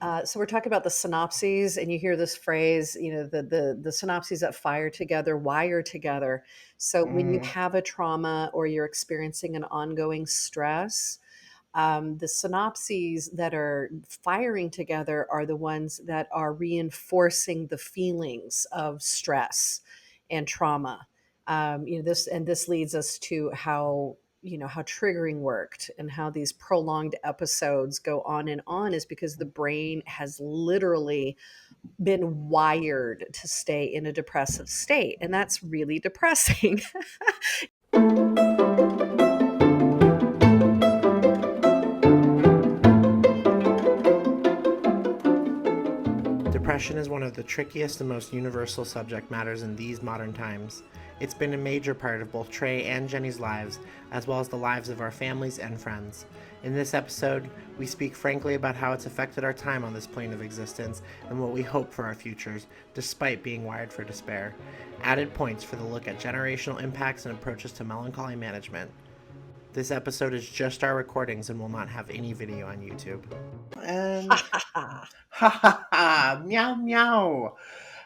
So we're talking about the synopses, and you hear this phrase, the synopses that fire together, wire together. So when you Mm, have a trauma or you're experiencing an ongoing stress, the synopses that are firing together are the ones that are reinforcing the feelings of stress and trauma. This leads us to how triggering worked and how these prolonged episodes go on is because the brain has literally been wired to stay in a depressive state, and that's really depressing. Depression is one of the trickiest and most universal subject matters in these modern times. It's been a major part of both Trai and Jenny's lives, as well as the lives of our families and friends. In this episode, we speak frankly about how it's affected our time on this plane of existence and what we hope for our futures, despite being wired for despair. Added points for the look at generational impacts and approaches to melancholy management. This episode is just our recordings and will not have any video on YouTube. And ha ha ha, meow meow.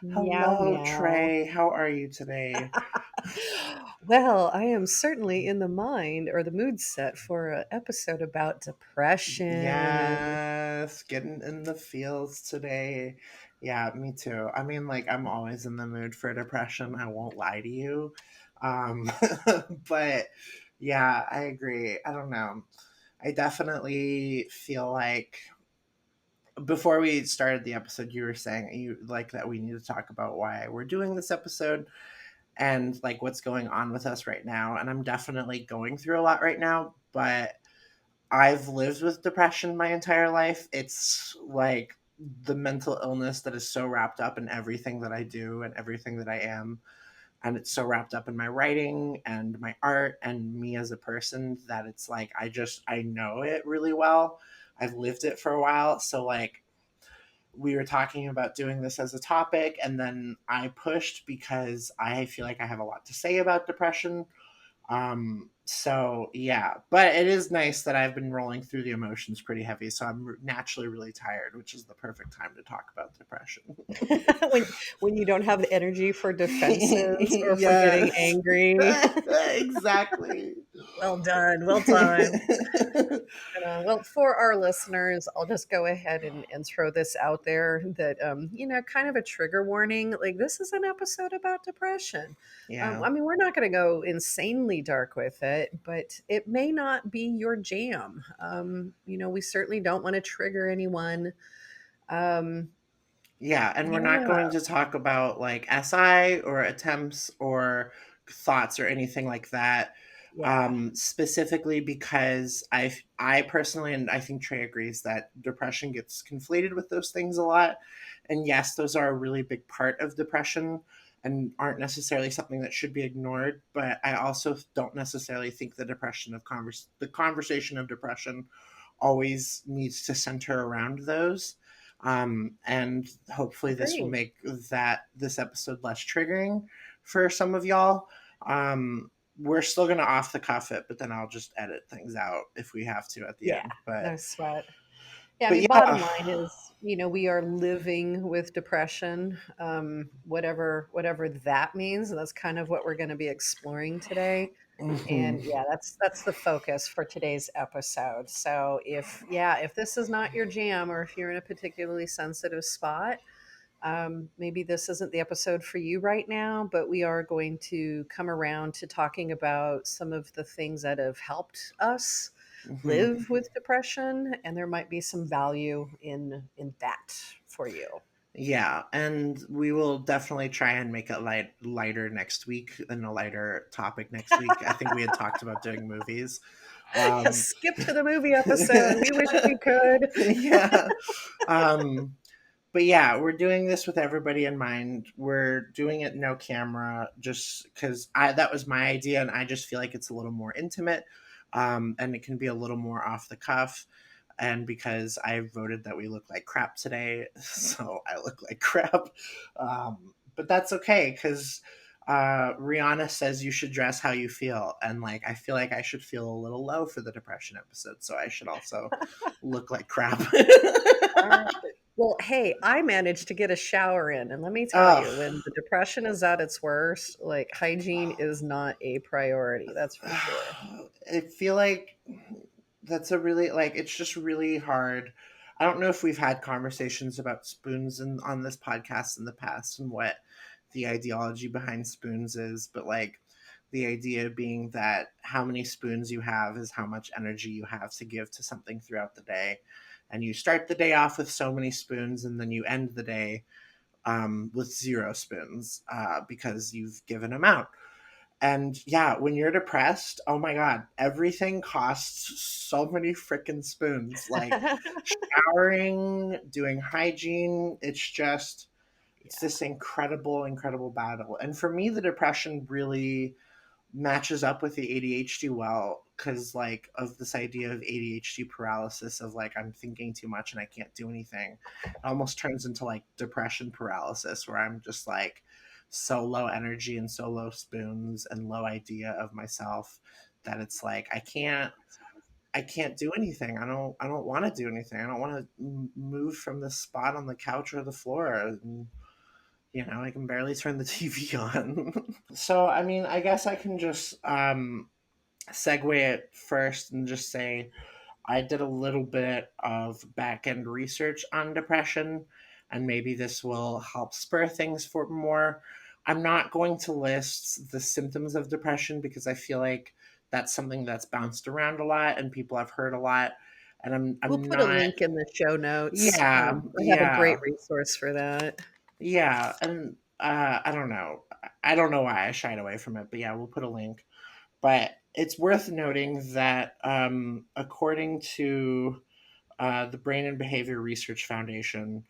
Meow Hello, meow. Trey. How are you today? Well, I am certainly in the mind or the mood set for an episode about depression. Yes, getting in the feels today. Yeah, me too. I mean, like, I'm always in the mood for depression. I won't lie to you. Um, but yeah, I agree. I don't know. I definitely feel like before we started the episode, you were saying you like that we need to talk about why we're doing this episode and like what's going on with us right now. And I'm definitely going through a lot right now, but I've lived with depression my entire life. It's like the mental illness that is so wrapped up in everything that I do and everything that I am. And it's so wrapped up in my writing and my art and me as a person that it's like I know it really well. I've lived it for a while. So like we were talking about doing this as a topic, and then I pushed because I feel like I have a lot to say about depression. So yeah, but it is nice that I've been rolling through the emotions pretty heavy, so I'm naturally really tired, which is the perfect time to talk about depression. when you don't have the energy for defenses or for getting Yes. angry. Exactly. Well done, well timed. Well, for our listeners, I'll just go ahead and throw this out there that, kind of a trigger warning. Like, this is an episode about depression. Yeah. I mean, we're not going to go insanely dark with it, but it may not be your jam. We certainly don't want to trigger anyone. Um, Yeah, and we're not yeah, going to talk about like SI or attempts or thoughts or anything like that. yeah, Specifically because I personally, and I think Trey agrees, that depression gets conflated with those things a lot. And yes, those are a really big part of depression and aren't necessarily something that should be ignored. But I also don't necessarily think the conversation of depression always needs to center around those. And hopefully this will agreed. make this episode less triggering for some of y'all. We're still gonna off the cuff it, but then I'll just edit things out if we have to at the Yeah, end. no sweat. Yeah, I But mean, bottom yeah, line is, we are living with depression, whatever that means. And that's kind of what we're going to be exploring today. mhm. And yeah, that's the focus for today's episode. So if this is not your jam, or if you're in a particularly sensitive spot, maybe this isn't the episode for you right now. But we are going to come around to talking about some of the things that have helped us Mhm. live with depression, and there might be some value in that for you. Yeah, and we will definitely try and make it lighter next week and a lighter topic next week. I think we had talked about doing movies. Um, Skip to the movie episode. We wish we could. yeah. Um, but yeah, we're doing this with everybody in mind. We're doing it no camera, just because I that was my idea, and I just feel like it's a little more intimate, and it can be a little more off the cuff. And because I voted that we look like crap today, so I look like crap. But that's okay because Rihanna says you should dress how you feel, and like I feel like I should feel a little low for the depression episode, so I should also look like crap. All right. Well, hey, I managed to get a shower in, and let me tell Oh, you, when the depression is at its worst, like, hygiene is not a priority, that's for sure. I feel like that's a really like it's just really hard. I don't know if we've had conversations about spoons on this podcast in the past and what the ideology behind spoons is, but like the idea being that how many spoons you have is how much energy you have to give to something throughout the day. And you start the day off with so many spoons, and then you end the day with zero spoons because you've given them out. And yeah, when you're depressed, oh my God, everything costs so many freaking spoons. Like showering, doing hygiene, it's Yeah. this incredible, incredible battle. And for me, the depression really matches up with the ADHD well because like of this idea of ADHD paralysis of like I'm thinking too much and I can't do anything. It almost turns into like depression paralysis where I'm just like so low energy and so low spoons and low idea of myself that it's like I can't do anything. I don't want to do anything. I don't want to move from this spot on the couch or the floor. And, I can barely turn the TV on. So, I mean, I guess I can just segue it first and just say I did a little bit of back end research on depression, and maybe this will help spur things for more. I'm not going to list the symptoms of depression because I feel like that's something that's bounced around a lot and people have heard a lot. And I'm We'll I'm put a not link in the show notes. yeah, I have a great yeah. resource for that. Yeah, and I don't know. I don't know why I shied away from it, but yeah, we'll put a link. But it's worth noting that according to the Brain and Behavior Research Foundation,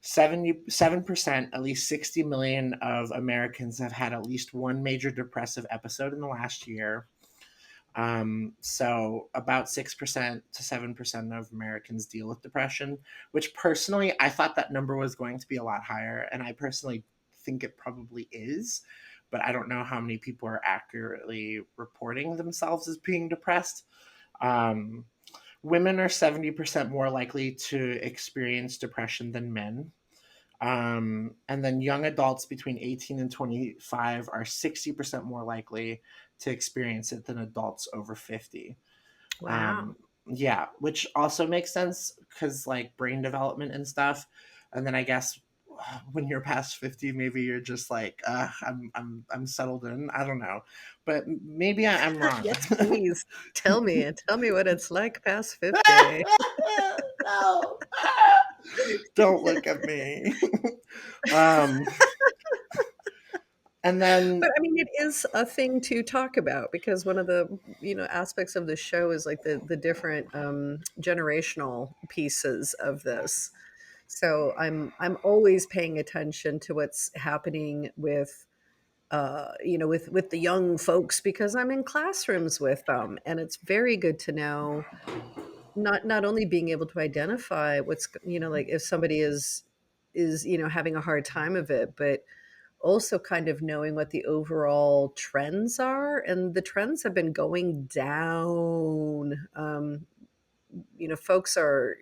77%, at least 60 million of Americans have had at least one major depressive episode in the last year. So about 6% to 7% of Americans deal with depression, which personally, I thought that number was going to be a lot higher. And I personally think it probably is, but I don't know how many people are accurately reporting themselves as being depressed. Um, Women are 70% more likely to experience depression than men. And then young adults between 18 and 25 are 60% more likely to experience it than adults over 50. Wow. Um, yeah, which also makes sense because like brain development and stuff. And then I guess when you're past 50, maybe you're just like, I'm settled in. I don't know, but maybe I'm wrong. Yes, please. Tell me what it's like past 50. No, don't look at me. um, and then But I mean, it is a thing to talk about because one of the, aspects of the show is like the different generational pieces of this. So I'm always paying attention to what's happening with with the young folks because I'm in classrooms with them, and it's very good to know not only being able to identify what's like if somebody is having a hard time of it, but also kind of knowing what the overall trends are, and the trends have been going down. Folks are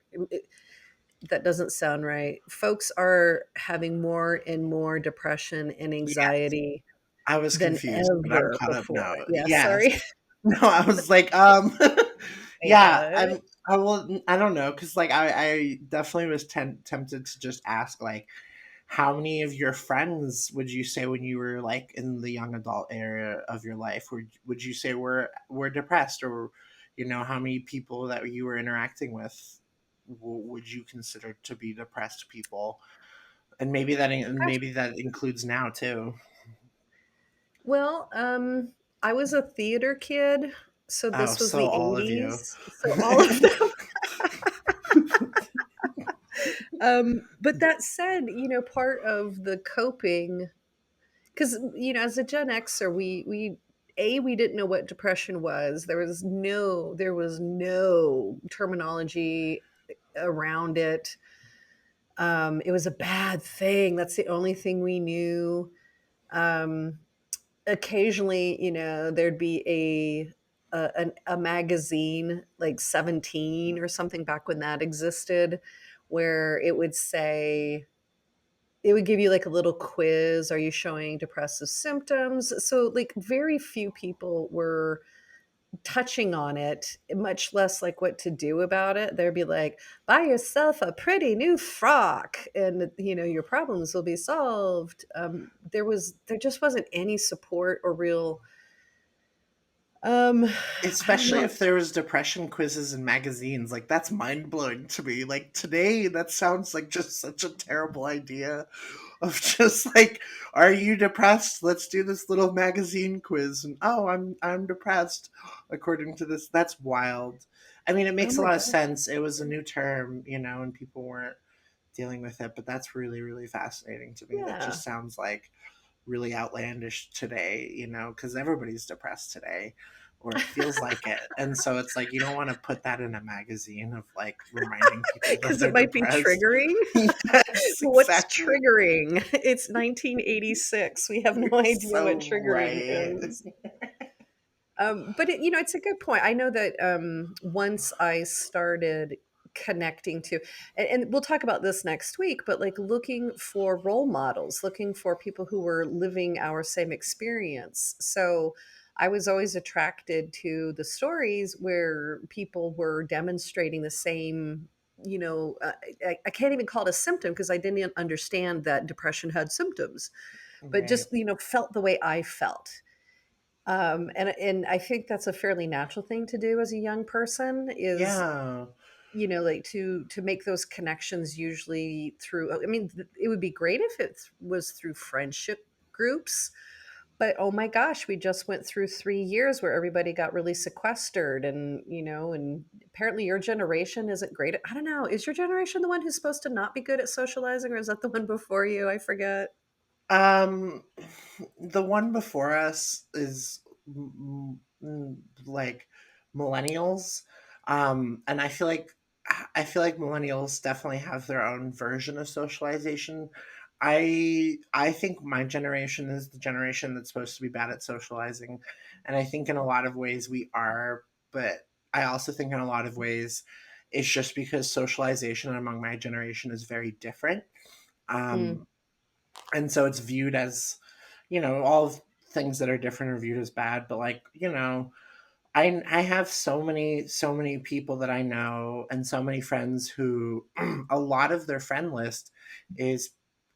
that doesn't sound right. Folks are having more and more depression and yeah, anxiety I was than confused, but I'm ever caught up before. now. Yeah, Yes. sorry. No, I was like, Wait, yeah, what? I don't know, because like I definitely was tempted to just ask like, how many of your friends would you say when you were like in the young adult area of your life would you say were depressed, or how many people that you were interacting with would you consider to be depressed people, and maybe that includes now too. Well, I was a theater kid, so Oh, this was so the all of you. 80s. So all of them. But that said, part of the coping, because as a Gen Xer, we didn't know what depression was. There was no terminology around it. It was a bad thing. That's the only thing we knew. Um, Occasionally, there'd be a magazine like 17 or something back when that existed, where it would say, it would give you like a little quiz. Are you showing depressive symptoms? So, like, very few people were touching on it, much less like what to do about it. They'd be like, buy yourself a pretty new frock and your problems will be solved. There just wasn't any support or real, um, I don't Especially know. if there was depression quizzes in magazines, like that's mind blowing to me. Like today, that sounds like just such a terrible idea. Of just like, are you depressed? Let's do this little magazine quiz. And oh, I'm depressed, according to this. That's wild. I mean, it Oh makes a my lot of god. sense. It was a new term, and people weren't dealing with it. But that's really, really fascinating to me. That Yeah. just sounds like really outlandish today, because everybody's depressed today, or it feels like it. And so it's like you don't want to put that in a magazine of like reminding people that Because they're it might be depressed. triggering. Yes, What's exactly. triggering? It's 1986. We have no You're idea what so triggering right. is. But it's a good point. I know that once I started connecting to, and we'll talk about this next week, but like looking for role models, looking for people who were living our same experience. So I was always attracted to the stories where people were demonstrating the same. I can't even call it a symptom because I didn't understand that depression had symptoms, but Right. just felt the way I felt. And I think that's a fairly natural thing to do as a young person is, Yeah. like to make those connections usually through, I mean, it would be great if it was through friendship groups, but oh my gosh, we just went through 3 years where everybody got really sequestered and apparently your generation isn't great I don't know. Is your generation the one who's supposed to not be good at socializing, or is that the one before you? I forget. Um, the one before us is like millennials, and I feel like millennials definitely have their own version of socialization. I think my generation is the generation that's supposed to be bad at socializing, and I think in a lot of ways we are, but I also think in a lot of ways it's just because socialization among my generation is very different. Mm, Um, and so it's viewed as all things that are different are viewed as bad, but like I have so many people that I know and so many friends who a lot of their friend list is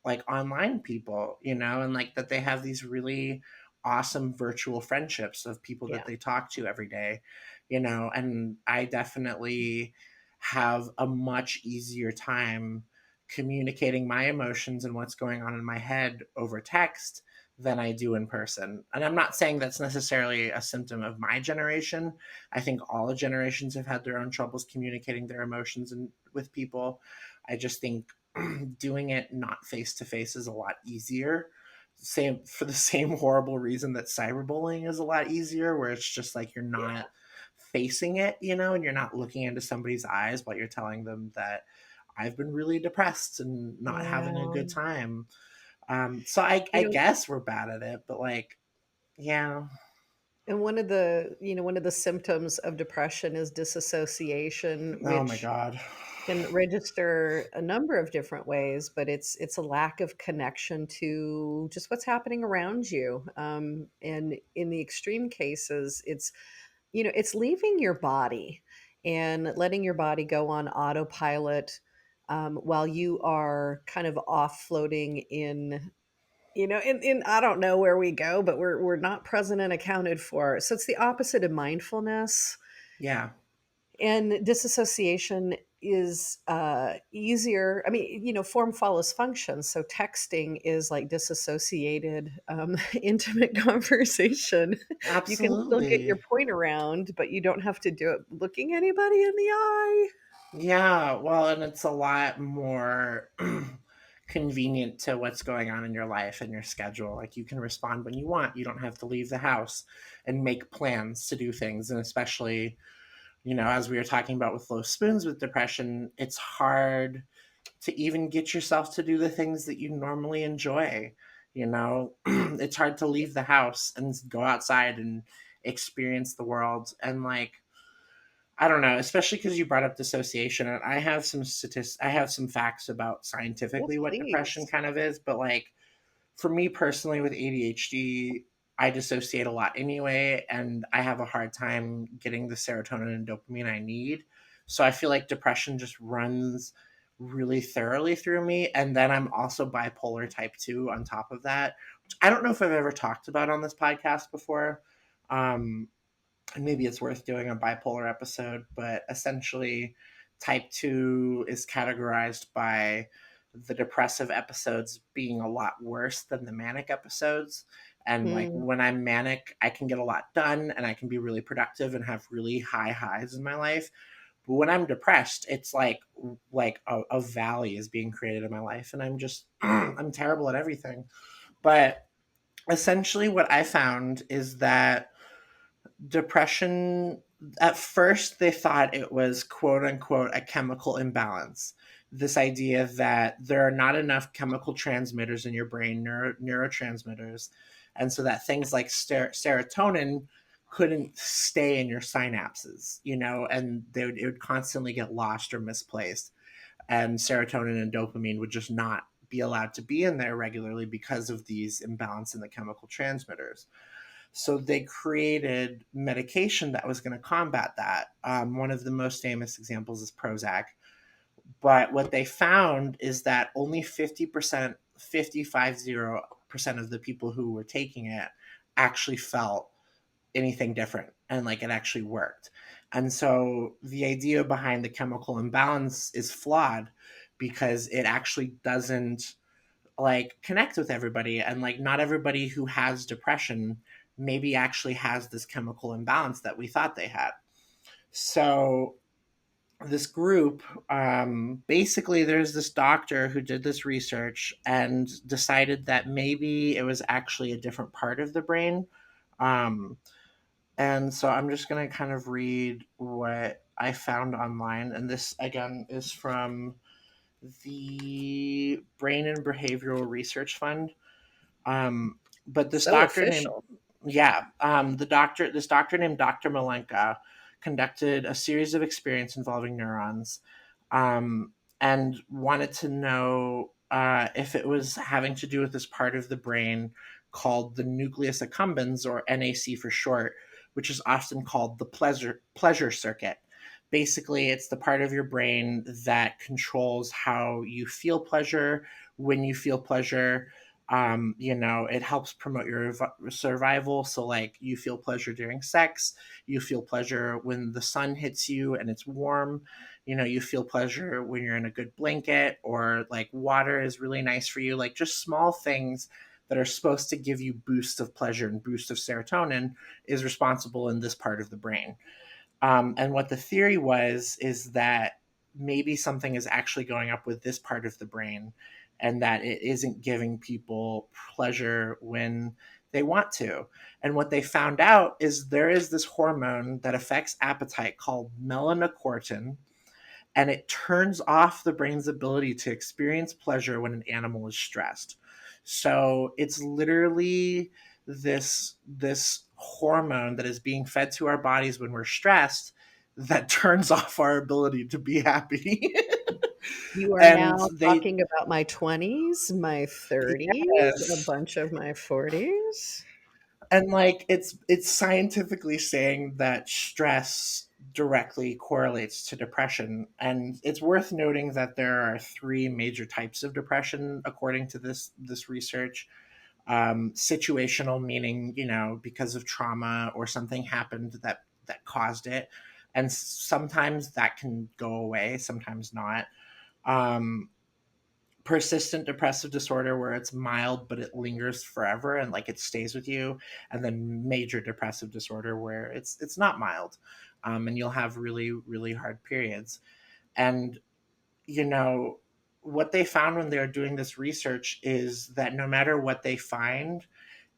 like online people, and like that they have these really awesome virtual friendships of people that yeah. they talk to every day, and I definitely have a much easier time communicating my emotions and what's going on in my head over text than I do in person. And I'm not saying that's necessarily a symptom of my generation. I think all generations have had their own troubles communicating their emotions with people. I just think doing it not face to face is a lot easier. Same for the same horrible reason that cyberbullying is a lot easier, where it's just like you're Yeah. not facing it, and you're not looking into somebody's eyes while you're telling them that I've been really depressed and not having a Yeah. good time. So I you know guess we're bad at it, but like, yeah, And one of the symptoms of depression is disassociation, oh my which god, can register a number of different ways, but it's a lack of connection to just what's happening around you. And in the extreme cases, it's leaving your body and letting your body go on autopilot, while you are kind of off floating in I don't know where we go, but we're not present and accounted for. So it's the opposite of mindfulness. yeah, And disassociation is easier. I mean, form follows function. So texting is like disassociated, intimate conversation. You can still get your absolutely, point around, but you don't have to do it looking anybody in the eye. yeah. Well, and it's a lot more convenient to what's going on in your life and your schedule. Like you can respond when you want. You don't have to leave the house and make plans to do things, and especially as we were talking about with low spoons with depression, it's hard to even get yourself to do the things that you normally enjoy. It's hard to leave the house and go outside and experience the world. And like, I don't know, especially because you brought up dissociation, and I have some I have some facts about Yes, scientifically what depression please. kind of is, but like for me personally with ADHD, I dissociate a lot anyway, and I have a hard time getting the serotonin and dopamine I need. So I feel like depression just runs really thoroughly through me. And then I'm also bipolar type 2 on top of that, which I don't know if I've ever talked about on this podcast before. Um, and maybe it's worth doing a bipolar episode, but essentially, type 2 is categorized by the depressive episodes being a lot worse than the manic episodes. And like Mm. when I'm manic, I can get a lot done and I can be really productive and have really high highs in my life. But when I'm depressed, it's like a valley is being created in my life, and I'm just I'm terrible at everything. But essentially, what I found is that depression, at first they thought it was quote unquote a chemical imbalance, this idea that there are not enough chemical transmitters in your brain, neurotransmitters, and so that things like serotonin couldn't stay in your synapses, and it would constantly get lost or misplaced, and serotonin and dopamine would just not be allowed to be in there regularly because of these imbalance in the chemical transmitters. So they created medication that was going to combat that. One of the most famous examples is Prozac. But what they found is that only 50%, 50% of the people who were taking it actually felt anything different, and like it actually worked. And so the idea behind the chemical imbalance is flawed because it actually doesn't like connect with everybody, and like not everybody who has depression maybe actually has this chemical imbalance that we thought they had. So this group, basically there's this doctor who did this research and decided that maybe it was actually a different part of the brain. um, and so I'm just going to kind of read what I found online, and this again is from the Brain and Behavioral Research Fund. But this So doctor named, official. yeah, this doctor named Dr. Malenka conducted a series of experiments involving neurons, um, and wanted to know if it was having to do with this part of the brain called the nucleus accumbens, or NAC for short, which is often called the pleasure circuit. Basically, it's the part of your brain that controls how you feel pleasure, when you feel pleasure. It helps promote your survival. So like you feel pleasure during sex, you feel pleasure when the sun hits you and it's warm, you feel pleasure when you're in a good blanket, or like water is really nice for you, like just small things that are supposed to give you boost of pleasure and boost of serotonin is responsible in this part of the brain. And what the theory was is that maybe something is actually going up with this part of the brain, and that it isn't giving people pleasure when they want to. And what they found out is there is this hormone that affects appetite called melanocortin, and it turns off the brain's ability to experience pleasure when an animal is stressed. So it's literally this hormone that is being fed to our bodies when we're stressed that turns off our ability to be happy. You are And now they talking about my 20s, my 30s, a yes, bunch of my 40s. and like it's scientifically saying that stress directly correlates to depression. And it's worth noting that there are three major types of depression according to this research. Situational, meaning because of trauma or something happened that caused it, and sometimes that can go away, sometimes not. um, Persistent depressive disorder, where it's mild but it lingers forever and like it stays with you. And then major depressive disorder, where it's not mild, and you'll have really really hard periods. And you know what they found when they were doing this research is that no matter what they find,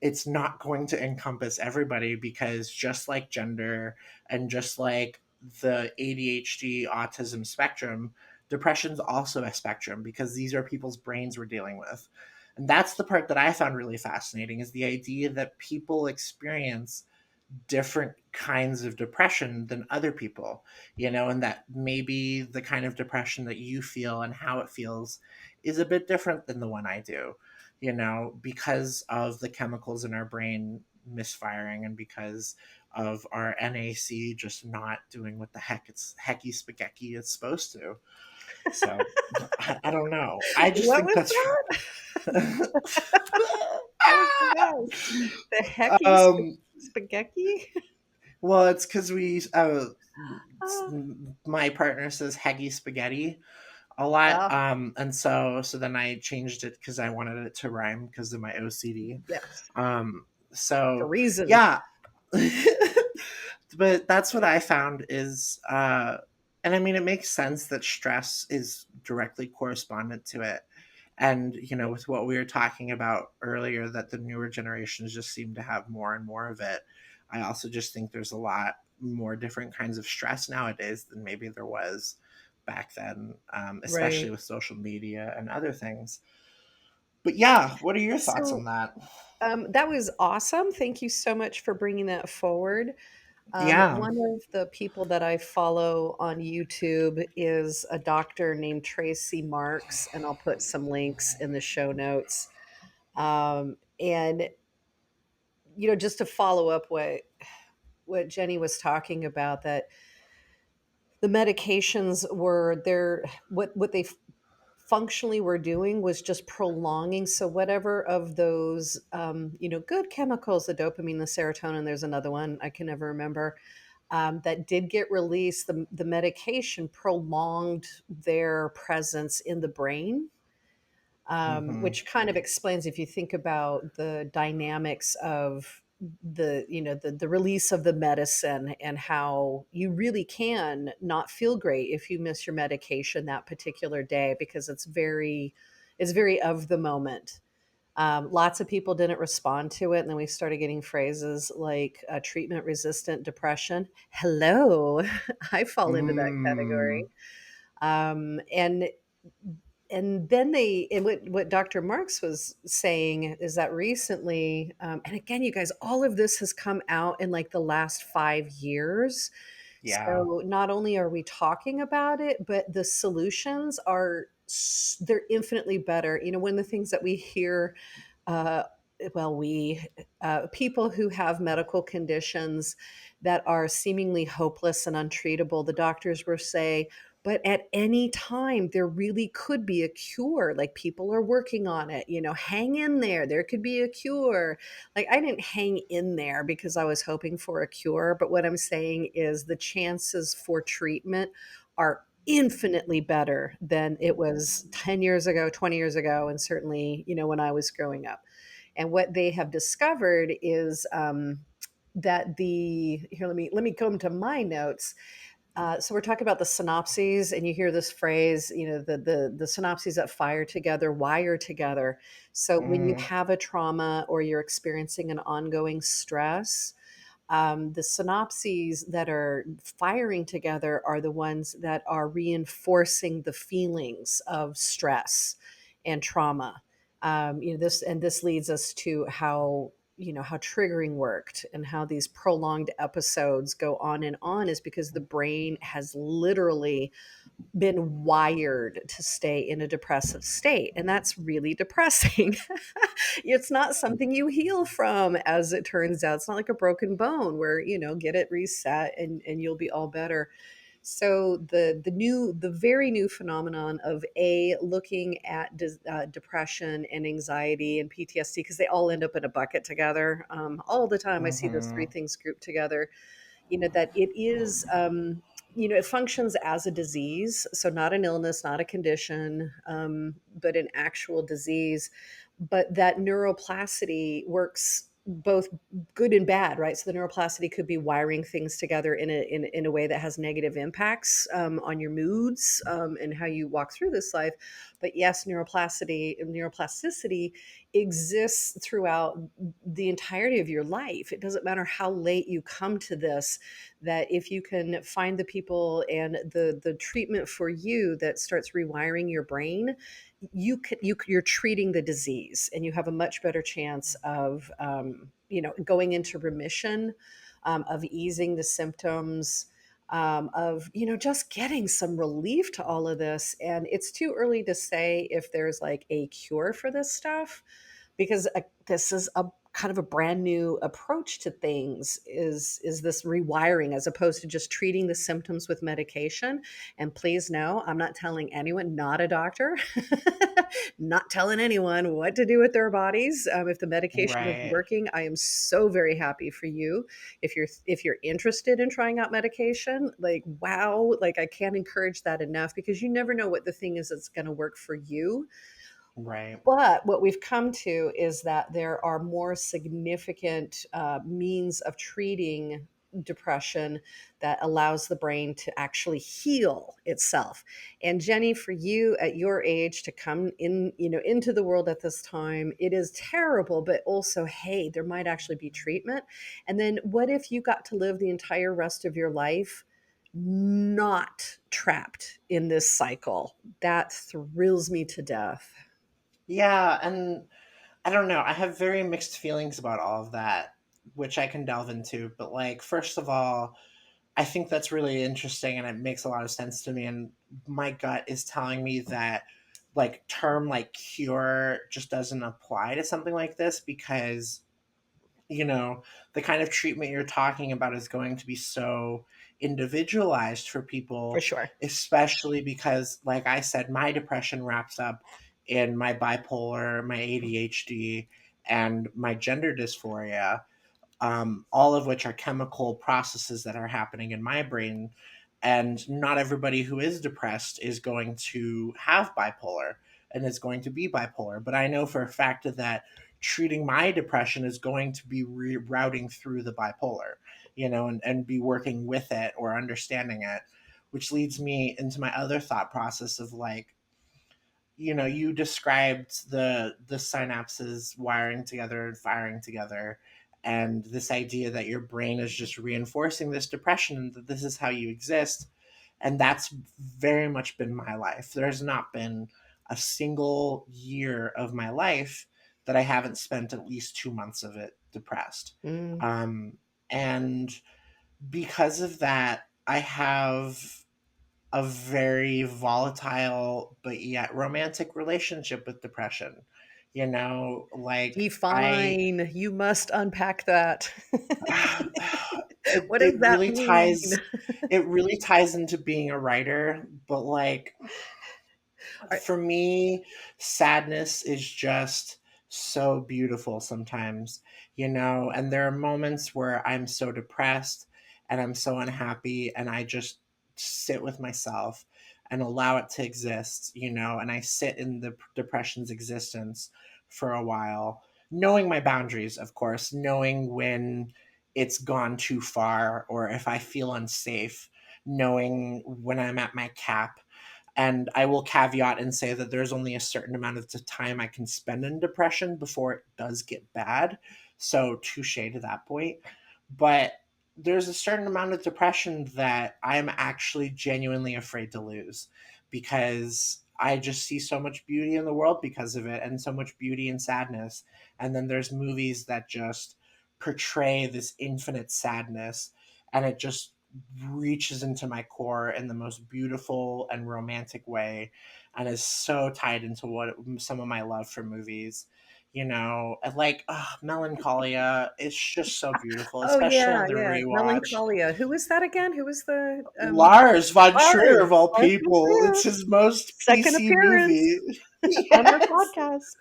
it's not going to encompass everybody, because just like gender and just like the ADHD autism spectrum, depression's also a spectrum, because these are people's brains we're dealing with. And that's the part that I found really fascinating, is the idea that people experience different kinds of depression than other people, and that maybe the kind of depression that you feel and how it feels is a bit different than the one I do, because of the chemicals in our brain misfiring and because of our NAC just not doing what the heck it's hecky spaghetti it's supposed to. So I don't know. I just What think was that's that? That was the best. The hecky um spaghetti? well, it's because Uh, my partner says heggy spaghetti a lot, uh, and so then I changed it because I wanted it to rhyme because of my OCD. yes, for So reason. yeah, but that's what I found is, and I mean, it makes sense that stress is directly correspondent to it. And, with what we were talking about earlier, that the newer generations just seem to have more and more of it. I also just think there's a lot more different kinds of stress nowadays than maybe there was back then, especially Right. with social media and other things. But yeah, what are your thoughts on So, that? that was awesome. Thank you so much for bringing that forward. Yeah. One of the people that I follow on YouTube is a doctor named Tracy Marks, and I'll put some links in the show notes. And just to follow up what Jenny was talking about, that the medications were there, what they functionally were doing was just prolonging. So whatever of those, good chemicals, the dopamine, the serotonin, there's another one I can never remember, that did get released, the medication prolonged their presence in the brain, Hmm. which kind of explains, if you think about the dynamics of the release of the medicine, and how you really can not feel great if you miss your medication that particular day, because it's very of the moment. Lots of people didn't respond to it, and then we started getting phrases like treatment resistant depression. Hello. I fall into that category. Mm. And then what Dr. Marks was saying is that recently, and again, you guys, all of this has come out in like the last 5 years. Yeah. So not only are we talking about it, but the solutions they're infinitely better. One of the things that we hear, uh, well, people who have medical conditions that are seemingly hopeless and untreatable, the doctors will say, but at any time, there really could be a cure. Like, people are working on it. Hang in there. There could be a cure. Like, I didn't hang in there because I was hoping for a cure. But what I'm saying is the chances for treatment are infinitely better than it was 10 years ago, 20 years ago, and certainly, when I was growing up. And what they have discovered is, that here, let me come to my notes. So we're talking about the synapses, and you hear this phrase, the synapses that fire together, wire together. So when you Mm. have a trauma or you're experiencing an ongoing stress, the synapses that are firing together are the ones that are reinforcing the feelings of stress and trauma. This leads us to how triggering worked, and how these prolonged episodes go on, is because the brain has literally been wired to stay in a depressive state, and that's really depressing. It's not something you heal from, as it turns out. It's not like a broken bone where, get it reset and you'll be all better. So the very new phenomenon of looking at depression and anxiety and PTSD, because they all end up in a bucket together. All the time I see those three Hmm. things grouped together. That it is, it functions as a disease. So not an illness, not a condition, but an actual disease. But that neuroplasticity works both good and bad, right? So the neuroplasticity could be wiring things together in a way that has negative impacts, on your moods, and how you walk through this life. But yes, neuroplasticity exists throughout the entirety of your life. It doesn't matter how late you come to this, that if you can find the people and the treatment for you that starts rewiring your brain, you're treating the disease, and you have a much better chance of, going into remission, of easing the symptoms, of, you know, just getting some relief to all of this. And it's too early to say if there's like a cure for this stuff, because this is a kind of a brand new approach to things, is this rewiring as opposed to just treating the symptoms with medication. And please know, I'm not telling anyone, not a doctor, not telling anyone what to do with their bodies. If the medication is Right. working, I am so very happy for you. If you're interested in trying out medication, like, wow, like I can't encourage that enough, because you never know what the thing is that's going to work for you. Right. But what we've come to is that there are more significant means of treating depression that allows the brain to actually heal itself. And Jenny, for you at your age to come in, you know, into the world at this time, it is terrible, but also, hey, there might actually be treatment. And then what if you got to live the entire rest of your life not trapped in this cycle? That thrills me to death. Yeah, and I don't know. I have very mixed feelings about all of that, which I can delve into. But like, first of all, I think that's really interesting and it makes a lot of sense to me. And my gut is telling me that like term like cure just doesn't apply to something like this because the kind of treatment you're talking about is going to be so individualized for For people, sure. especially because, like I said, my depression wraps up in my bipolar, my ADHD, and my gender dysphoria, all of which are chemical processes that are happening in my brain. And not everybody who is depressed is going to have bipolar and is going to be bipolar. But I know for a fact that treating my depression is going to be rerouting through the bipolar, and be working with it or understanding it, which leads me into my other thought process of like, you described the synapses wiring together and firing together, and this idea that your brain is just reinforcing this depression and that this is how you exist. And that's very much been my life. There's not been a single year of my life that I haven't spent at least 2 months of it depressed. Mm. And because of that, I have a very volatile but yet romantic relationship with depression. Like I Define. You must unpack that. it What does it that really mean? ties into being a writer, but like Are for me, sadness is just so beautiful sometimes, and there are moments where I'm so depressed and I'm so unhappy, and I just sit with myself and allow it to exist, and I sit in the depression's existence for a while, knowing my boundaries, of course, knowing when it's gone too far or if I feel unsafe, knowing when I'm at my cap. And I will caveat and say that there's only a certain amount of the time I can spend in depression before it does get bad. So, touche to that point. But there's a certain amount of depression that I'm actually genuinely afraid to lose because I just see so much beauty in the world because of it and so much beauty and sadness. And then there's movies that just portray this infinite sadness, and it just reaches into my core in the most beautiful and romantic way, and is so tied into what some of my love for movies, and like Melancholia. It's just so beautiful, Oh, especially yeah, on the yeah, rewatch. Melancholia. Who was that again? Who was the, Lars von Trier, Lars? of all Lars von people, it's Trier. his most Second PC appearance movie. on our Yes.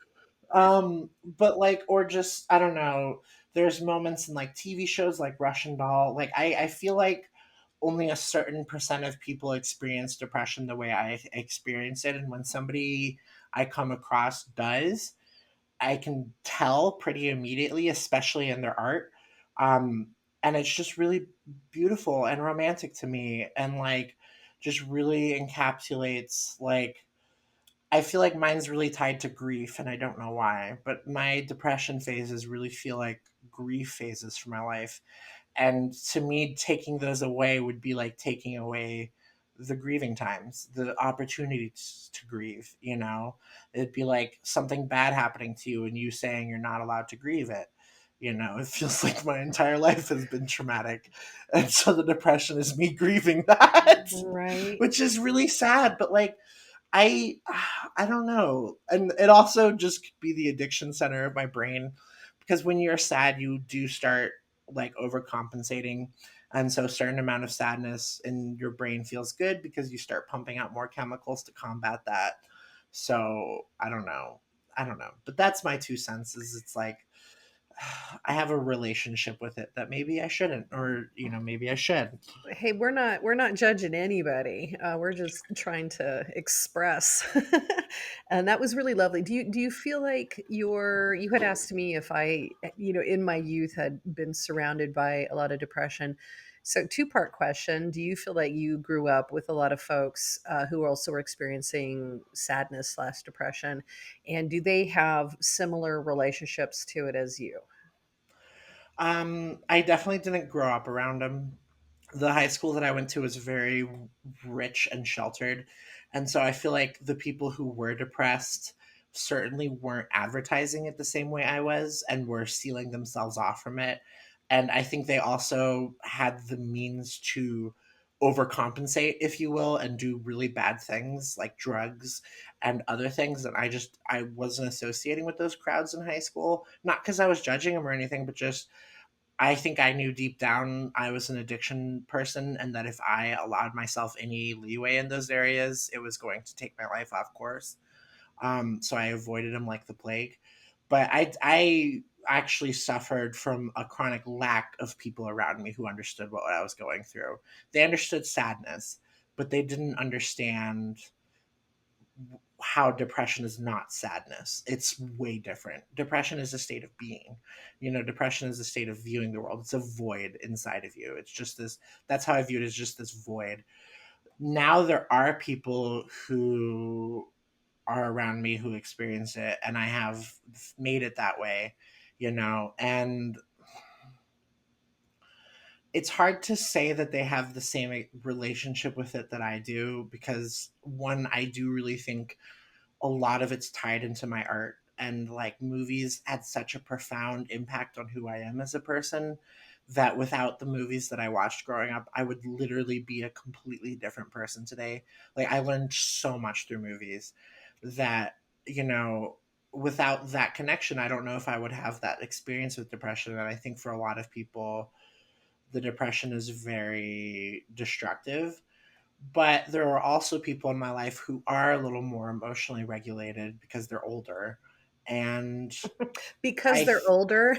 podcast. But like, or just, I don't know, there's moments in like TV shows like Russian Doll. Like, I feel like only a certain percent of people experience depression the way I experience it. And when somebody I come across does, I can tell pretty immediately, especially in their art. Um, and it's just really beautiful and romantic to me, and like just really encapsulates like, I feel like mine's really tied to grief, and I don't know why, but my depression phases really feel like grief phases for my life. And to me, taking those away would be like taking away the grieving times, the opportunities to grieve, It'd be like something bad happening to you and you saying you're not allowed to grieve it. It feels like my entire life has been traumatic. And so the depression is me grieving that, Right. which is really sad. But like, I I don't know. And it also just could be the addiction center of my brain, because when you're sad you do start like overcompensating, and so a certain amount of sadness in your brain feels good because you start pumping out more chemicals to combat that. So I don't know. I don't know. But that's my 2 cents. Is it's like I have a relationship with it that maybe I shouldn't, or maybe I should. Hey, we're not judging anybody. We're just trying to express, and that was really lovely. Do you feel like you had asked me if I, in my youth had been surrounded by a lot of depression. So two-part question: do you feel like you grew up with a lot of folks who also were experiencing sadness slash depression, and do they have similar relationships to it as you? I definitely didn't grow up around them. The high school that I went to was very rich and sheltered. And so I feel like the people who were depressed certainly weren't advertising it the same way I was and were sealing themselves off from it. And I think they also had the means to overcompensate, if you will, and do really bad things like drugs and other things. And I wasn't associating with those crowds in high school, not because I was judging them or anything, but just I think I knew deep down I was an addiction person, and that if I allowed myself any leeway in those areas, it was going to take my life off course. So I avoided them like the plague. But I actually suffered from a chronic lack of people around me who understood what I was going through. They understood sadness, but they didn't understand how depression is not sadness. It's way different. Depression is a state of being. Depression is a state of viewing the world. It's a void inside of you. It's just this, that's how I view it, as just this void. Now there are people who are around me who experience it, and I have made it that way, and it's hard to say that they have the same relationship with it that I do, because one, I do really think a lot of it's tied into my art, and like movies had such a profound impact on who I am as a person, that without the movies that I watched growing up, I would literally be a completely different person today. Like I learned so much through movies that, you know, without that connection, I don't know if I would have that experience with depression. And I think for a lot of people, the depression is very destructive. But there are also people in my life who are a little more emotionally regulated because they're older. And Because I, they're older.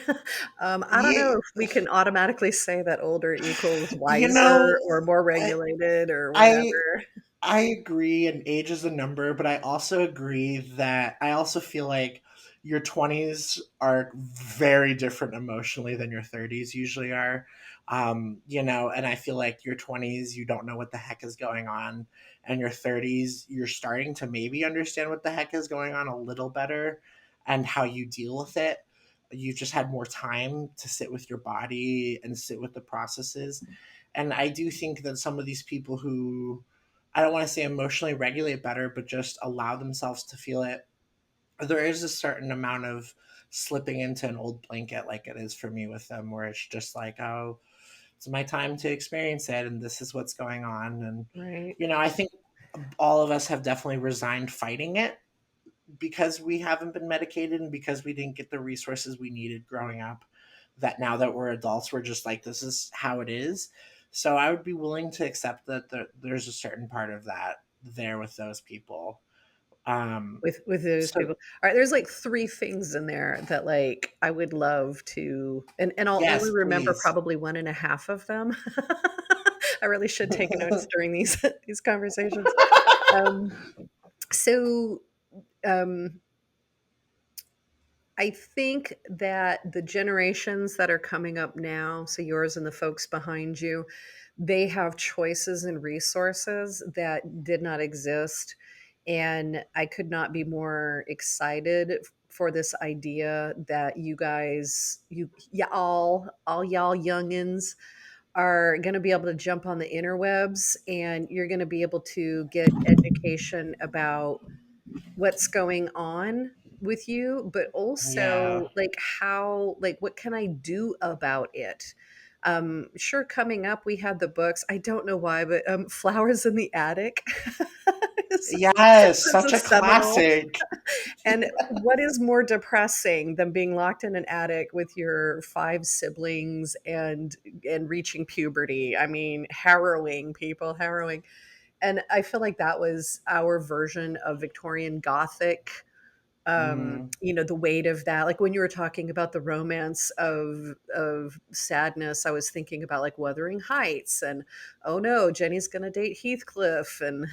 I don't know yeah, if we can automatically say that older equals you know, wiser or more I, regulated or I whatever. I agree, and age is a number, but I also agree that I also feel like your 20s are very different emotionally than your 30s usually are. And I feel like your 20s, you don't know what the heck is going on, and your 30s, you're starting to maybe understand what the heck is going on a little better and how you deal with it. You've just had more time to sit with your body and sit with the processes. And I do think that some of these people who, I don't want to say emotionally regulate better, but just allow themselves to feel it, there is a certain amount of slipping into an old blanket, like it is for me with them, where it's just like, oh, it's my time to experience it, and this is what's going on. And, Right. I think all of us have definitely resigned fighting it because we haven't been medicated and because we didn't get the resources we needed growing up, that now that we're adults, we're just like, this is how it is. So I would be willing to accept that there's a certain part of that there with those people. With those So people. All right, there's like three things in there that like I would love to, and I'll only yes, remember please. probably one and a half of them. I really should take notes during these these conversations. Um, so um, I think that the generations that are coming up now, so yours and the folks behind you, they have choices and resources that did not exist. And I could not be more excited for this idea that you guys, all y'all youngins are going to be able to jump on the interwebs and you're going to be able to get education about what's going on with you, but Yeah. also like how, like what can I do about it? Sure, coming up we had the books. I don't know why, but Flowers in the Attic is Yes, was a such a seminal. classic. And what is more depressing than being locked in an attic with your 5 siblings and reaching puberty? I mean, harrowing, people, harrowing. And I feel like that was our version of Victorian Gothic. Mm. The weight of that. Like when you were talking about the romance of sadness, I was thinking about like Wuthering Heights and oh no, Jenny's gonna date Heathcliff and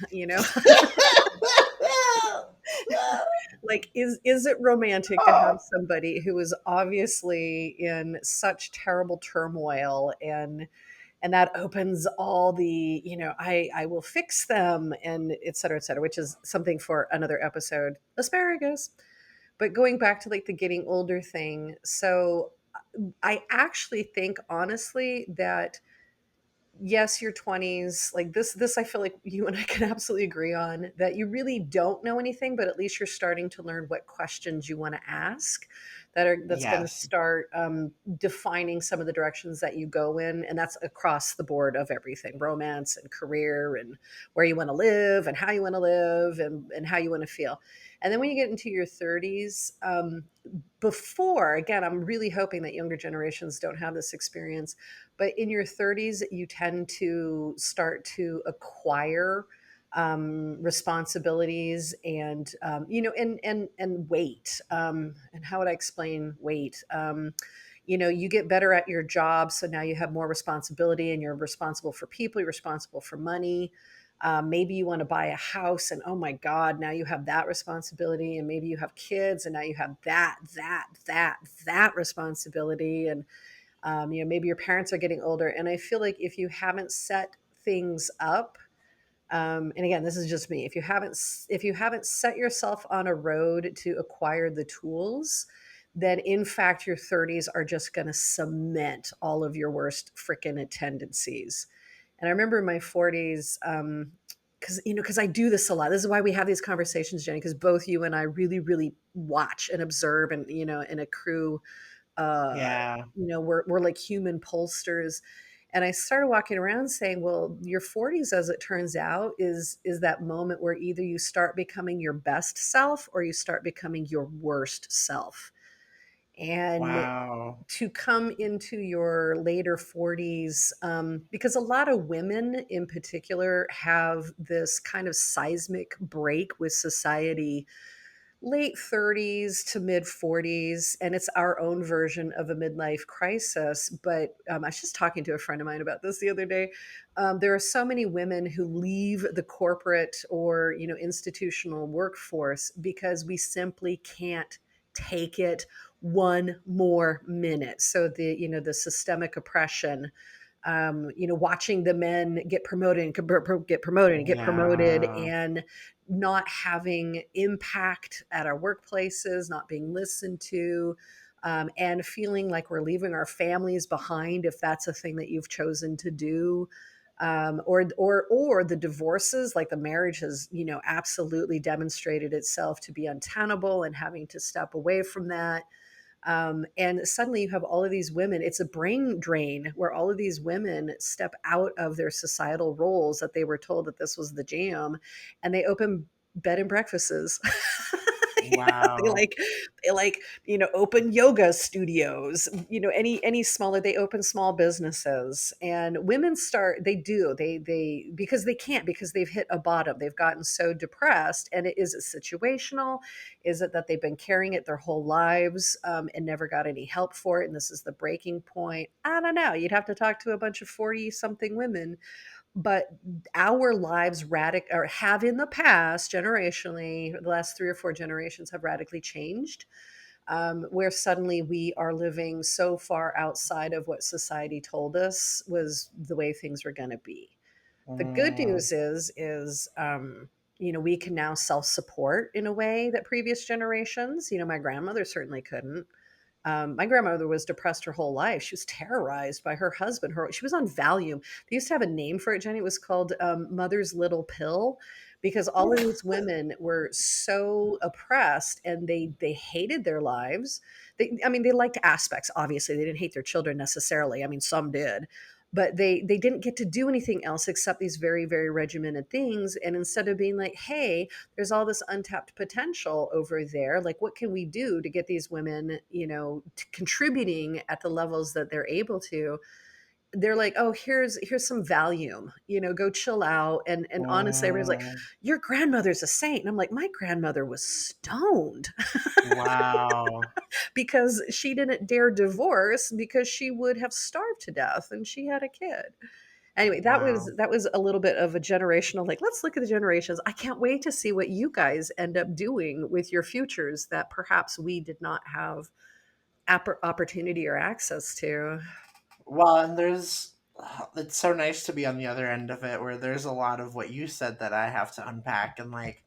like is it romantic to have Oh, somebody who is obviously in such terrible turmoil and that opens all the I will fix them and et cetera, which is something for another episode, asparagus. But going back to like the getting older thing, so I actually think honestly that yes, your 20s, like this I feel like you and I can absolutely agree on that you really don't know anything, but at least you're starting to learn what questions you want to ask that's going to yes. start defining some of the directions that you go in, and that's across the board of everything, romance and career and where you want to live and how you want to live and how you want to feel. And then when you get into your 30s, before again, I'm really hoping that younger generations don't have this experience, but in your 30s you tend to start to acquire responsibilities and and weight, and how would I explain weight? You get better at your job, so now you have more responsibility and you're responsible for people, you're responsible for money. Maybe you want to buy a house, and oh my God, now you have that responsibility. And maybe you have kids, and now you have that responsibility. And maybe your parents are getting older. And I feel like if you haven't set things up, and again, this is just me, if you haven't set yourself on a road to acquire the tools, then in fact your 30s are just going to cement all of your worst freaking tendencies. And I remember in my 40s, because I do this a lot. This is why we have these conversations, Jenny, because both you and I really, really watch and observe, and in a crew, uh, Yeah. we're like human pollsters. And I started walking around saying, well, your 40s, as it turns out, is that moment where either you start becoming your best self or you start becoming your worst self. And Wow. to come into your later 40s, because a lot of women in particular have this kind of seismic break with society late 30s to mid 40s, and it's our own version of a midlife crisis. But I was just talking to a friend of mine about this the other day. There are so many women who leave the corporate or institutional workforce because we simply can't take it one more minute. So the systemic oppression, watching the men get promoted and get promoted and get promoted, Yeah. and not having impact at our workplaces, not being listened to, and feeling like we're leaving our families behind if that's a thing that you've chosen to do. Or the divorces, like the marriage has absolutely demonstrated itself to be untenable and having to step away from that. And suddenly you have all of these women. It's a brain drain where all of these women step out of their societal roles that they were told that this was the jam, and they open bed and breakfasts. They Wow. open yoga studios, any smaller, they open small businesses. And women start, they because they can't, because they've hit a bottom, they've gotten so depressed. And is it situational? Is it that they've been carrying it their whole lives, and never got any help for it, and this is the breaking point? I don't know, you'd have to talk to a bunch of 40 something women. But our lives or have in the past, generationally, the last 3 or 4 generations have radically changed, where suddenly we are living so far outside of what society told us was the way things were going to be. The good Mm. news is we can now self-support in a way that previous generations, my grandmother certainly couldn't. My grandmother was depressed her whole life. She was terrorized by her husband. She was on Valium. They used to have a name for it, Jenny. It was called Mother's Little Pill, because all of these women were so oppressed and they hated their lives. I mean, they liked aspects, obviously. They didn't hate their children necessarily. I mean, some did. But they didn't get to do anything else except these very, very regimented things. And instead of being like, hey, there's all this untapped potential over there, like what can we do to get these women, contributing at the levels that they're able to, they're like, oh, here's some Valium, go chill out. And honestly, everybody's like, Mm, your grandmother's a saint. And I'm like, my grandmother was stoned wow. because she didn't dare divorce because she would have starved to death and she had a kid. Anyway, that was Wow. that was a little bit of a generational, like, let's look at the generations. I can't wait to see what you guys end up doing with your futures that perhaps we did not have opportunity or access to. Well, and it's so nice to be on the other end of it where there's a lot of what you said that I have to unpack. And like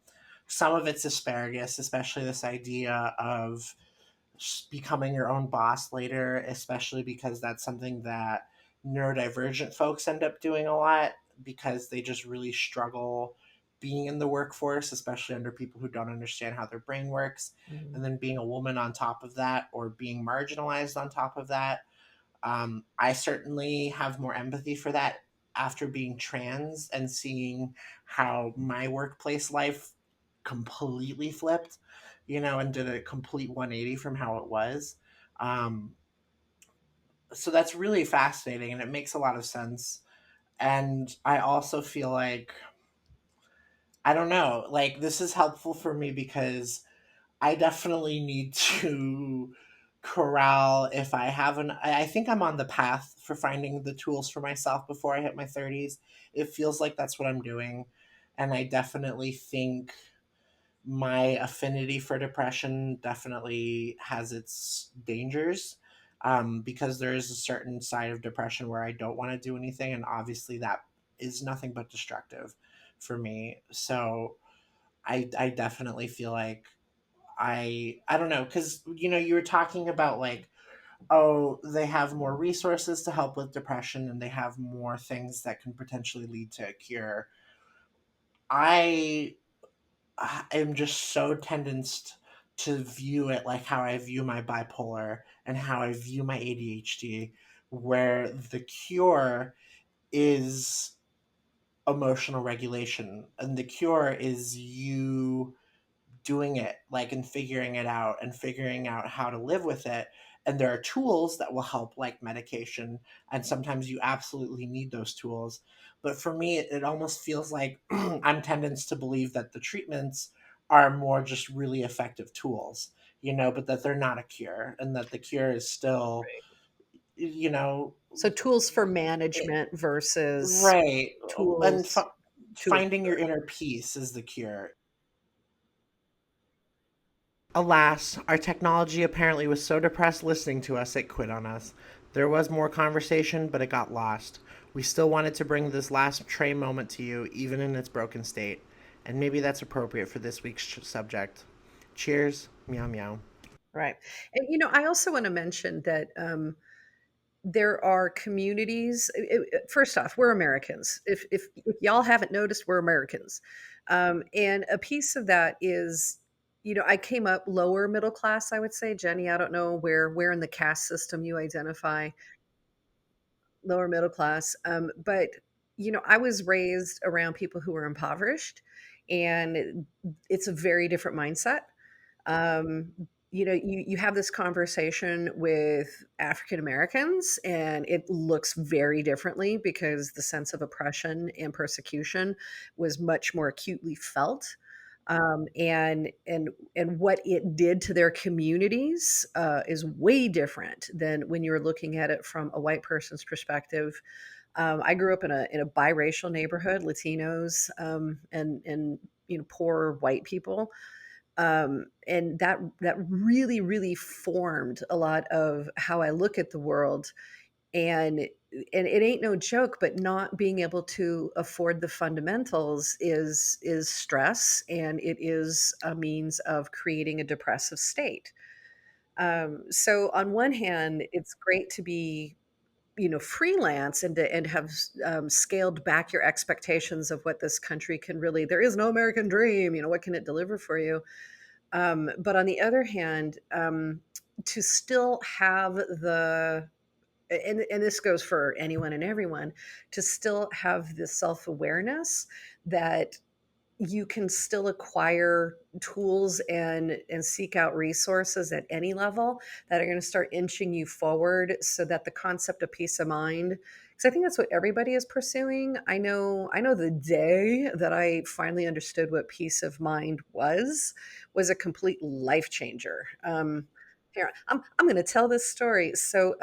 some of it's asparagus, especially this idea of becoming your own boss later, especially because that's something that neurodivergent folks end up doing a lot because they just really struggle being in the workforce, especially under people who don't understand how their brain works. Mhm. And then being a woman on top of that, or being marginalized on top of that. I certainly have more empathy for that after being trans and seeing how my workplace life completely flipped, and did a complete 180 from how it was. Um, so that's really fascinating and it makes a lot of sense. And I also feel like, I don't know, like this is helpful for me because I definitely need to corral if I haven't. I think I'm on the path for finding the tools for myself before I hit my 30s. It feels like that's what I'm doing. And I definitely think my affinity for depression definitely has its dangers, because there is a certain side of depression where I don't want to do anything. And obviously, that is nothing but destructive for me. So I definitely feel like I don't know, because you were talking about like, oh, they have more resources to help with depression and they have more things that can potentially lead to a cure. I am just so tendenced to view it like how I view my bipolar and how I view my ADHD, where the cure is emotional regulation and the cure is you doing it, like, and figuring out how to live with it. And there are tools that will help, like medication, and sometimes you absolutely need those tools. But for me, it almost feels like I'm tendenced to believe that the treatments are more just really effective tools, but that they're not a cure, and that the cure is still, you know So tools for it, management versus right. And tools to finding your inner peace is the cure. Alas, our technology apparently was so depressed listening to us it quit on us. There was more conversation, but it got lost. We still wanted to bring this last Trey moment to you, even in its broken state. And maybe that's appropriate for this week's subject. Cheers, meow meow. right. And I also want to mention that there are communities. First off, we're Americans. If y'all haven't noticed, we're Americans, and a piece of that is, I came up lower middle class. I would say, Jenny. I don't know where in the caste system you identify. Lower middle class, but I was raised around people who were impoverished, and it's a very different mindset. You have this conversation with African Americans, and it looks very differently because the sense of oppression and persecution was much more acutely felt. And what it did to their communities is way different than when you're looking at it from a white person's perspective. I grew up in a biracial neighborhood, Latinos, and poor white people, and that really really formed a lot of how I look at the world. And it ain't no joke, but not being able to afford the fundamentals is stress, and it is a means of creating a depressive state. So on one hand, it's great to be freelance and have scaled back your expectations of what this country can really, there is no American dream, what can it deliver for you? But on the other hand, to still have and this goes for anyone and everyone, to still have the self-awareness that you can still acquire tools and seek out resources at any level that are going to start inching you forward, so that the concept of peace of mind, because I think that's what everybody is pursuing. I know the day that I finally understood what peace of mind was a complete life changer. Here, I'm going to tell this story. So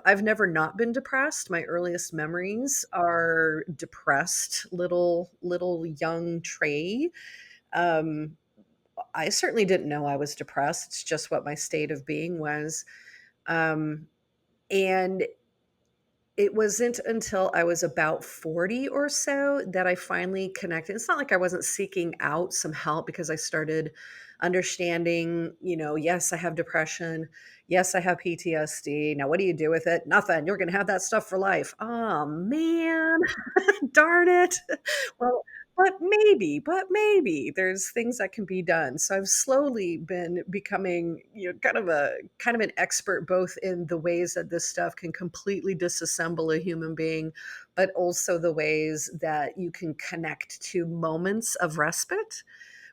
I've never not been depressed. My earliest memories are depressed, little young Trey. Um, I certainly didn't know I was depressed. It's just what my state of being was. Um, and it wasn't until I was about 40 or so that I finally connected. It's not like I wasn't seeking out some help, because I started understanding, yes, I have depression. Yes, I have PTSD. Now, what do you do with it? Nothing. You're going to have that stuff for life. Oh, man. Darn it. Well, but maybe there's things that can be done. So I've slowly been becoming, kind of an expert, both in the ways that this stuff can completely disassemble a human being, but also the ways that you can connect to moments of respite,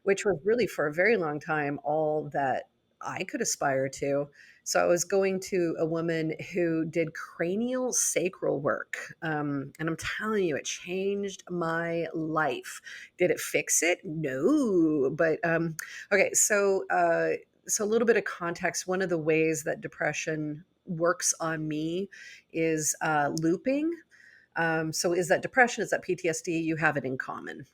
which was really, for a very long time, all that I could aspire to. So I was going to a woman who did cranial sacral work. And I'm telling you, it changed my life. Did it fix it? No. But okay, so a little bit of context. One of the ways that depression works on me is looping. So is that depression? Is that PTSD? You have it in common.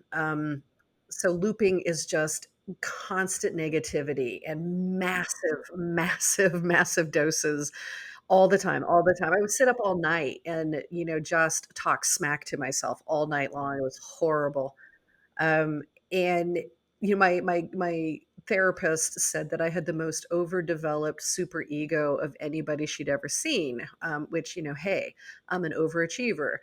So looping is just constant negativity and massive, massive, massive doses all the time, all the time. I would sit up all night and, just talk smack to myself all night long. It was horrible. Um, and my therapist said that I had the most overdeveloped super ego of anybody she'd ever seen. Which, hey, I'm an overachiever.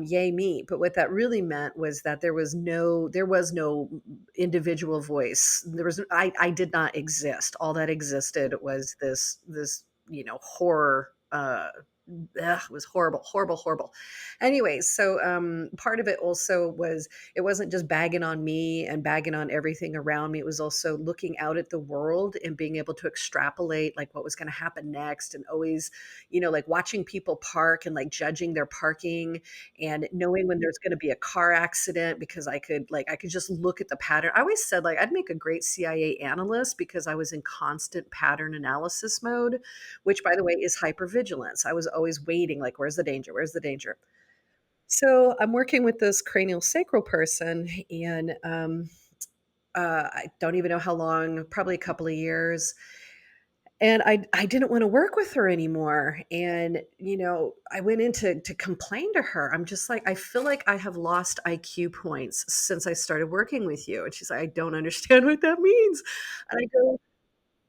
Yay me! But what that really meant was that there was no individual voice. I did not exist. All that existed was this horror. It was horrible, horrible, horrible. Anyway, so part of it also was, it wasn't just bagging on me and bagging on everything around me. It was also looking out at the world and being able to extrapolate, like, what was going to happen next, and always, like, watching people park and, like, judging their parking, and knowing when there's going to be a car accident, because I could just look at the pattern. I always said, like, I'd make a great CIA analyst, because I was in constant pattern analysis mode, which, by the way, is hypervigilance. I was always waiting, like, where's the danger? Where's the danger? So I'm working with this cranial sacral person, and I don't even know how long, probably a couple of years. And I didn't want to work with her anymore. And, I went in to complain to her. I'm just like, I feel like I have lost IQ points since I started working with you. And she's like, I don't understand what that means. And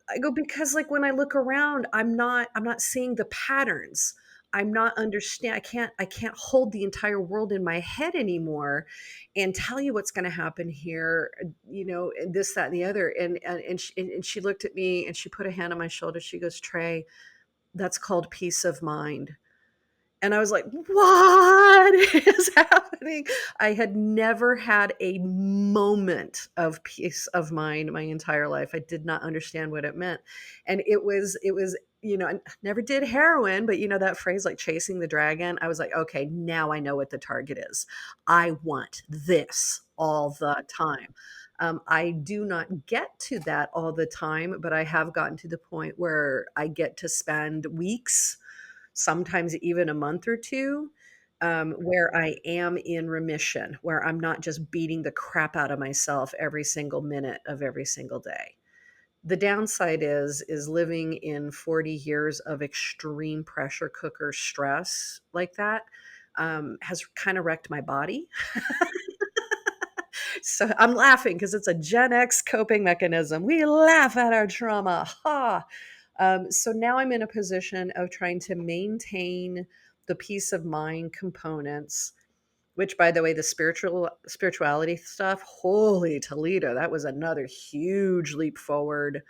I go, because, like, when I look around, I'm not seeing the patterns. I'm not understand I can't hold the entire world in my head anymore and tell you what's going to happen here, and this, that, and the other. And she looked at me and she put a hand on my shoulder. She goes, Trey, that's called peace of mind. And I was like, "What is happening?" I had never had a moment of peace of mind my entire life. I did not understand what it meant. And it was, I never did heroin, but that phrase, like, chasing the dragon, I was like, "Okay, now I know what the target is. I want this all the time." I do not get to that all the time, but I have gotten to the point where I get to spend weeks, sometimes even a month or two, where I am in remission, where I'm not just beating the crap out of myself every single minute of every single day. The downside is living in 40 years of extreme pressure cooker stress like that, has kind of wrecked my body. So I'm laughing because it's a Gen X coping mechanism. We laugh at our trauma. Ha! So now I'm in a position of trying to maintain the peace of mind components, which, by the way, the spirituality stuff, holy Toledo, that was another huge leap forward.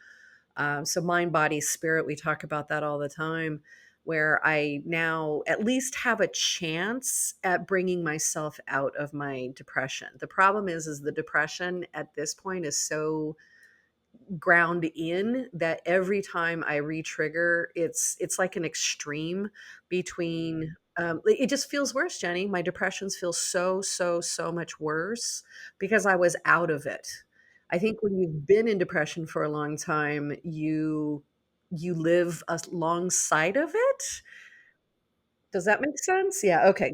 So mind, body, spirit, we talk about that all the time, where I now at least have a chance at bringing myself out of my depression. The problem is the depression at this point is so ground in that every time I re-trigger, it's like an extreme between it just feels worse, Jenny. My depressions feel so much worse because I was out of it. I think when you've been in depression for a long time, you live alongside of it. Does that make sense? Yeah, okay.